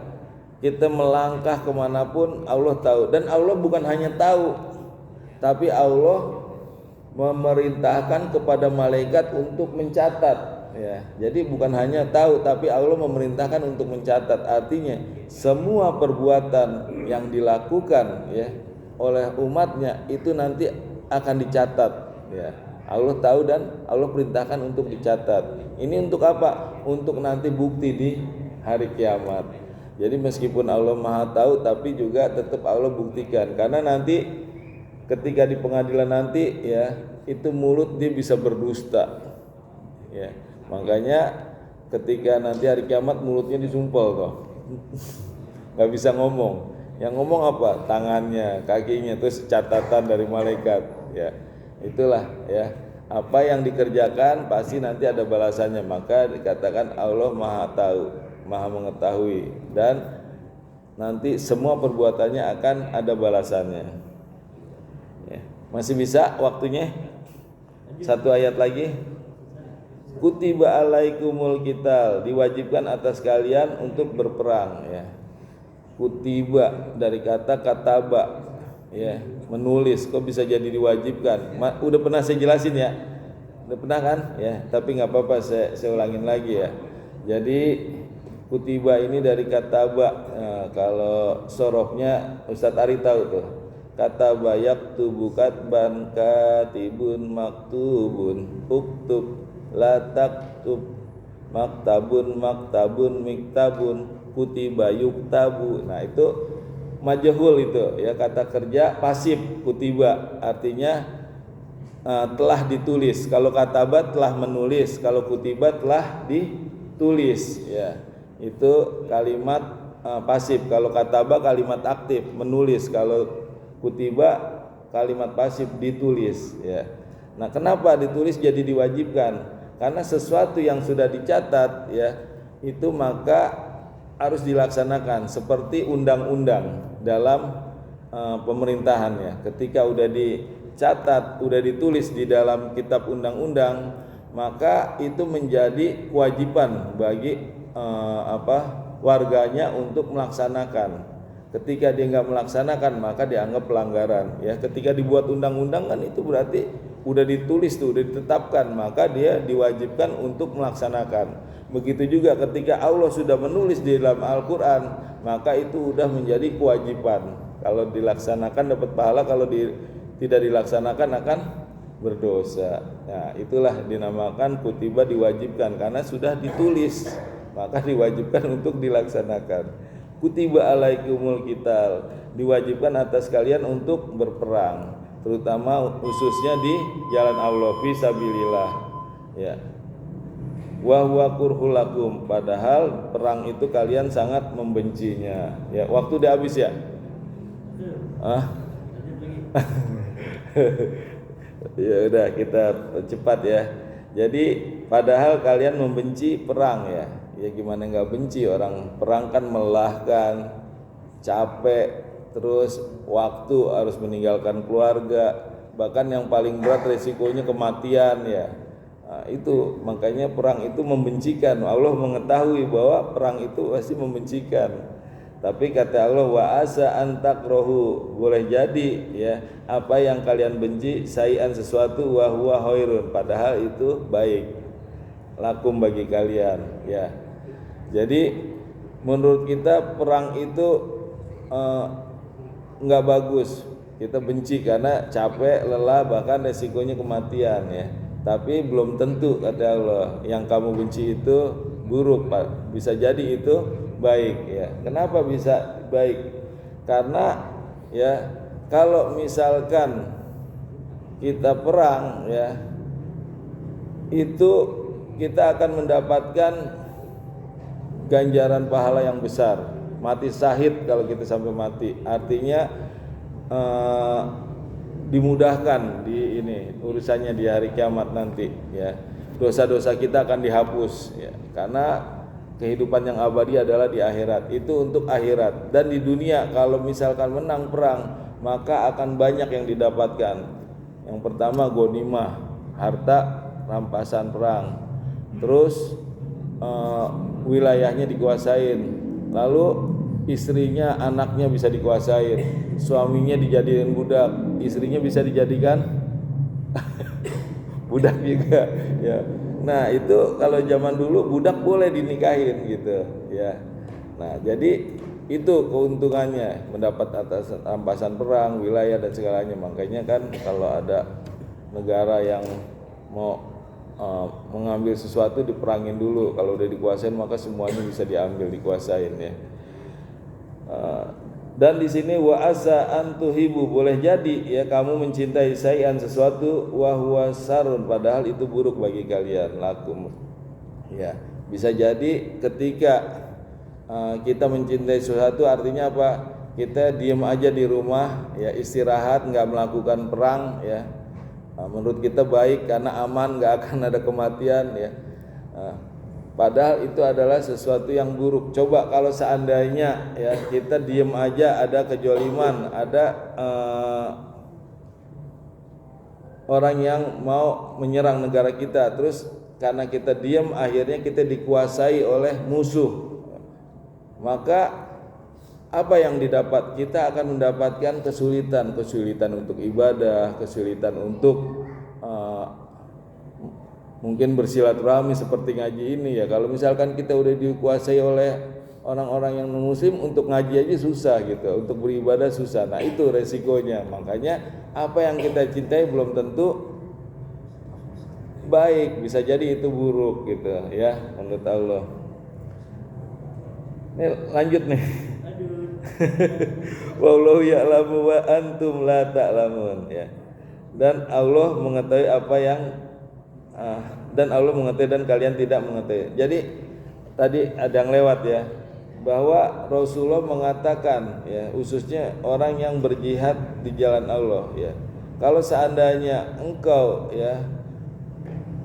kita melangkah kemanapun Allah tahu. Dan Allah bukan hanya tahu, tapi Allah memerintahkan kepada malaikat untuk mencatat ya. Jadi bukan hanya tahu, tapi Allah memerintahkan untuk mencatat. Artinya semua perbuatan yang dilakukan ya oleh umatnya itu nanti akan dicatat ya. Allah tahu dan Allah perintahkan untuk dicatat. Ini untuk apa? Untuk nanti bukti di hari kiamat. Jadi meskipun Allah Maha tahu, tapi juga tetap Allah buktikan, karena nanti ketika di pengadilan nanti ya, itu mulut dia bisa berdusta ya. Makanya ketika nanti hari kiamat mulutnya disumpel toh, nggak bisa ngomong. Yang ngomong apa? Tangannya, kakinya, terus catatan dari malaikat ya. Itulah ya, apa yang dikerjakan pasti nanti ada balasannya. Maka dikatakan Allah Maha tahu, Maha mengetahui, dan nanti semua perbuatannya akan ada balasannya ya. Masih bisa waktunya? Satu ayat lagi. Kutiba alaikumul qital, diwajibkan atas kalian untuk berperang ya. Kutiba dari kata kataba ya, menulis. Kok bisa jadi diwajibkan? Udah pernah saya jelasin ya. Udah pernah kan? Ya, tapi nggak apa-apa saya ulangin lagi ya. Jadi kutiba ini dari kataba. Nah, kalau sorofnya Ustadz Ari tahu tuh. Kataba yaktubu katban katibun maktubun uktub la taktub maktabun miktabun kutiba yuktabu. Nah itu majhul itu ya, kata kerja pasif kutiba artinya telah ditulis. Kalau kataba telah menulis, kalau kutiba telah ditulis ya. Itu kalimat pasif. Kalau kataba kalimat aktif menulis, kalau kutiba kalimat pasif ditulis ya. Nah kenapa ditulis jadi diwajibkan? Karena sesuatu yang sudah dicatat ya itu maka harus dilaksanakan, seperti undang-undang dalam pemerintahan ya. Ketika udah dicatat, udah ditulis di dalam kitab undang-undang, maka itu menjadi kewajiban bagi warganya untuk melaksanakan. Ketika dia nggak melaksanakan maka dianggap pelanggaran ya. Ketika dibuat undang-undang kan itu berarti udah ditulis tuh, udah ditetapkan, maka dia diwajibkan untuk melaksanakan. Begitu juga ketika Allah sudah menulis di dalam Al-Quran, maka itu udah menjadi kewajiban. Kalau dilaksanakan dapat pahala, kalau tidak dilaksanakan akan berdosa. Nah itulah dinamakan kutiba, diwajibkan karena sudah ditulis, maka diwajibkan untuk dilaksanakan. Kutiba alaikumul qital, diwajibkan atas kalian untuk berperang, terutama khususnya di jalan Allah fisabilillah ya. Wa huwa kurhul lakum, padahal perang itu kalian sangat membencinya ya. Waktu udah habis ya? Ya udah kita cepat ya. Jadi padahal kalian membenci perang ya. Ya gimana nggak benci, orang perang kan melelahkan, capek, terus waktu harus meninggalkan keluarga, bahkan yang paling berat resikonya kematian ya. Nah, itu makanya perang itu membencikan. Allah mengetahui bahwa perang itu pasti membencikan. Tapi kata Allah wa asa antakrohu, boleh jadi ya apa yang kalian benci sayan sesuatu wa huwa khairun, padahal itu baik lakum bagi kalian ya. Jadi menurut kita perang itu nggak bagus, kita benci karena capek, lelah, bahkan resikonya kematian ya. Tapi belum tentu kata Allah yang kamu benci itu buruk, Pak. Bisa jadi itu baik ya. Kenapa bisa baik? Karena ya kalau misalkan kita perang ya, itu kita akan mendapatkan ganjaran pahala yang besar. Mati syahid kalau kita sampai mati, artinya dimudahkan di ini urusannya di hari kiamat nanti ya. Dosa-dosa kita akan dihapus ya, karena kehidupan yang abadi adalah di akhirat. Itu untuk akhirat. Dan di dunia kalau misalkan menang perang, maka akan banyak yang didapatkan. Yang pertama ghanimah, harta rampasan perang. Terus wilayahnya dikuasain, lalu istrinya, anaknya bisa dikuasain, suaminya dijadikan budak, istrinya bisa dijadikan budak juga ya. Nah itu kalau zaman dulu budak boleh dinikahin gitu ya. Nah jadi itu keuntungannya, mendapat atas rampasan perang, wilayah dan segalanya. Makanya kan kalau ada negara yang mau mengambil sesuatu diperangin dulu, kalau udah dikuasain maka semuanya bisa diambil, dikuasain ya. Dan di sini wa asa antuhibu, boleh jadi ya kamu mencintai sayan sesuatu wa huwa sarun, padahal itu buruk bagi kalian lakum ya. Bisa jadi ketika kita mencintai sesuatu artinya apa? Kita diam aja di rumah ya, istirahat, nggak melakukan perang ya. Menurut kita baik karena aman, nggak akan ada kematian ya. Padahal itu adalah sesuatu yang buruk. Coba kalau seandainya ya kita diem aja, ada kejoliman, ada orang yang mau menyerang negara kita, terus karena kita diam akhirnya kita dikuasai oleh musuh. Maka apa yang didapat? Kita akan mendapatkan kesulitan untuk ibadah, kesulitan untuk mungkin bersilaturahmi seperti ngaji ini ya. Kalau misalkan kita udah dikuasai oleh orang-orang yang muslim, untuk ngaji aja susah gitu, untuk beribadah susah. Nah itu resikonya. Makanya apa yang kita cintai belum tentu baik, bisa jadi itu buruk gitu ya menurut Allah. Nih lanjut nih. Wallahu ya'lamu wa antum la ta'lamun ya. Dan Allah mengetahui apa yang dan Allah mengetahui dan kalian tidak mengetahui. Jadi tadi ada yang lewat ya, bahwa Rasulullah mengatakan ya, khususnya orang yang berjihad di jalan Allah ya, kalau seandainya engkau ya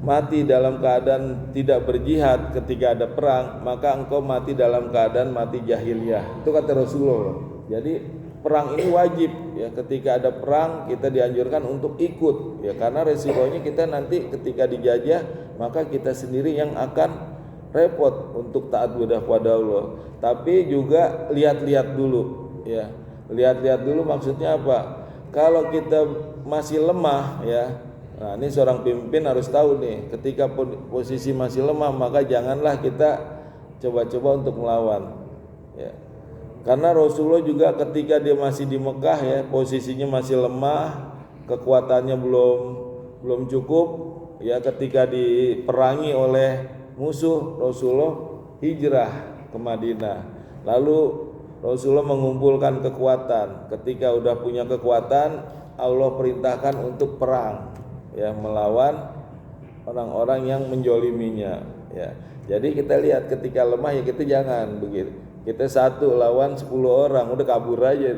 mati dalam keadaan tidak berjihad ketika ada perang, maka engkau mati dalam keadaan mati jahiliyah. Itu kata Rasulullah. Jadi perang ini wajib ya, ketika ada perang kita dianjurkan untuk ikut ya, karena resikonya kita nanti ketika dijajah maka kita sendiri yang akan repot untuk taat kepada Allah. Tapi juga lihat-lihat dulu ya. Lihat-lihat dulu maksudnya apa? Kalau kita masih lemah ya, nah ini seorang pemimpin harus tahu nih, ketika posisi masih lemah maka janganlah kita coba-coba untuk melawan ya. Karena Rasulullah juga ketika dia masih di Mekah ya, posisinya masih lemah, kekuatannya belum cukup ya, ketika diperangi oleh musuh Rasulullah hijrah ke Madinah. Lalu Rasulullah mengumpulkan kekuatan. Ketika udah punya kekuatan, Allah perintahkan untuk perang ya, melawan orang-orang yang menjoliminya ya. Jadi kita lihat ketika lemah ya kita jangan begitu. Kita satu lawan 10 orang udah kabur aja.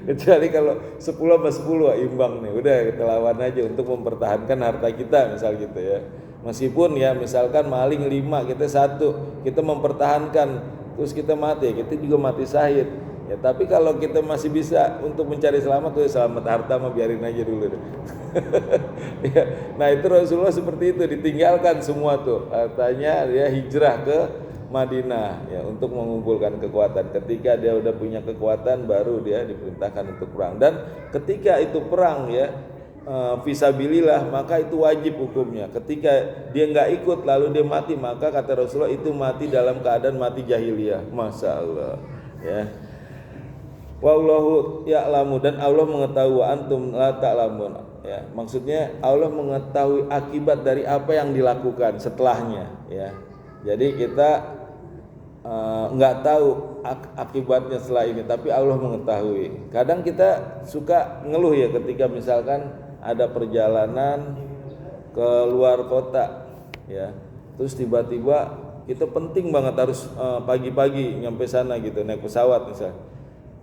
Kecuali kalau 10 sama 10 imbang nih, udah kita lawan aja untuk mempertahankan harta kita misal gitu ya. Meskipun ya misalkan maling 5 kita satu, kita mempertahankan terus kita mati, kita juga mati syahid. Ya, tapi kalau kita masih bisa untuk mencari selamat, tuh selamat harta mah biarin aja dulu deh. Ya, nah itu Rasulullah seperti itu, ditinggalkan semua tuh hartanya, dia hijrah ke Madinah ya untuk mengumpulkan kekuatan. Ketika dia udah punya kekuatan baru dia diperintahkan untuk perang. Dan ketika itu perang ya fisabilillah, maka itu wajib hukumnya. Ketika dia nggak ikut lalu dia mati, maka kata Rasulullah itu mati dalam keadaan mati jahiliyah. Masya Allah ya. Wallahu ya'lamu, dan Allah mengetahui, wa antum la ta'lamun ya. Maksudnya Allah mengetahui akibat dari apa yang dilakukan setelahnya ya. Jadi kita nggak tahu akibatnya setelah ini, tapi Allah mengetahui. Kadang kita suka ngeluh ya ketika misalkan ada perjalanan ke luar kota ya, terus tiba-tiba kita penting banget harus pagi-pagi nyampe sana gitu, naik pesawat misalnya,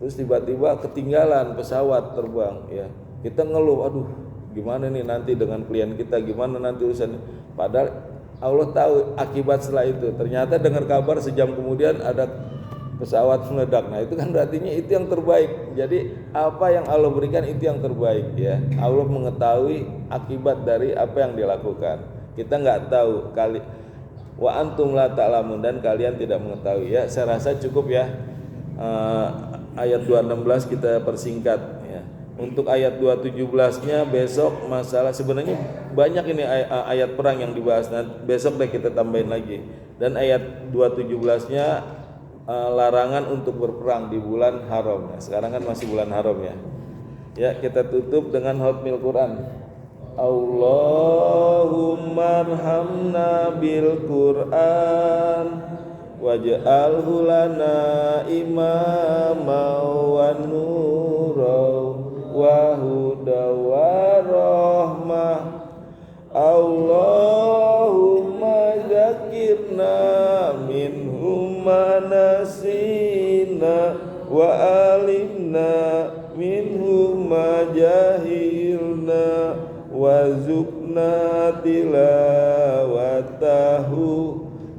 terus tiba-tiba ketinggalan pesawat terbang ya, kita ngeluh, aduh gimana nih nanti dengan klien kita, gimana nanti urusan. Padahal Allah tahu akibat setelah itu. Ternyata dengar kabar sejam kemudian ada pesawat meledak. Nah itu kan artinya itu yang terbaik. Jadi apa yang Allah berikan itu yang terbaik ya. Allah mengetahui akibat dari apa yang dilakukan. Kita nggak tahu kali. Wa antum la ta'lamun, dan kalian tidak mengetahui ya. Saya rasa cukup ya. Ayat 216 kita persingkat ya. Untuk ayat 217-nya besok masalah, sebenarnya banyak ini ayat perang yang dibahas, dan besok deh kita tambahin lagi. Dan ayat 217-nya larangan untuk berperang di bulan haram. Nah, sekarang kan masih bulan haram ya. Ya, kita tutup dengan hotmil Quran. Allahumma arhamna bil Quran waj'alhu lana imama wa nura wa huda wa rahmah. Allahumma zakirna minhum ma nasina wa alimna minhum ma jahilna warzuqna tilawatahu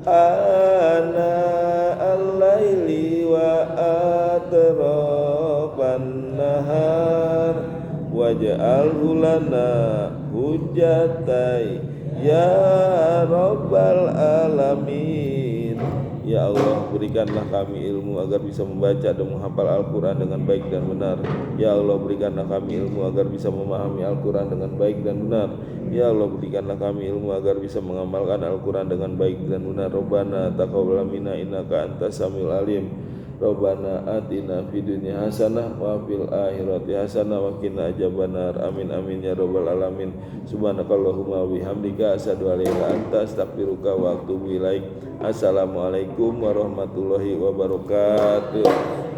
ana al-laili wa atrafan nahar waj'alhu lana hujjatai ya rabbal alamin. Ya Allah, berikanlah kami ilmu agar bisa membaca dan menghafal Al-Quran dengan baik dan benar. Ya Allah, berikanlah kami ilmu agar bisa memahami Al-Quran dengan baik dan benar. Ya Allah, berikanlah kami ilmu agar bisa mengamalkan Al-Quran dengan baik dan benar. Rabbana taqabbal minna innaka antas samiul alim. Rabbana atina fid dunya hasanah wa fil akhirati hasanah wa qina adzabannar. Amin amin ya rabbal alamin. Subhanakallahumma wa bihamdika asyhadu an la ilaha illa anta astaghfiruka wa atubu ilaik. Assalamualaikum warahmatullahi wabarakatuh.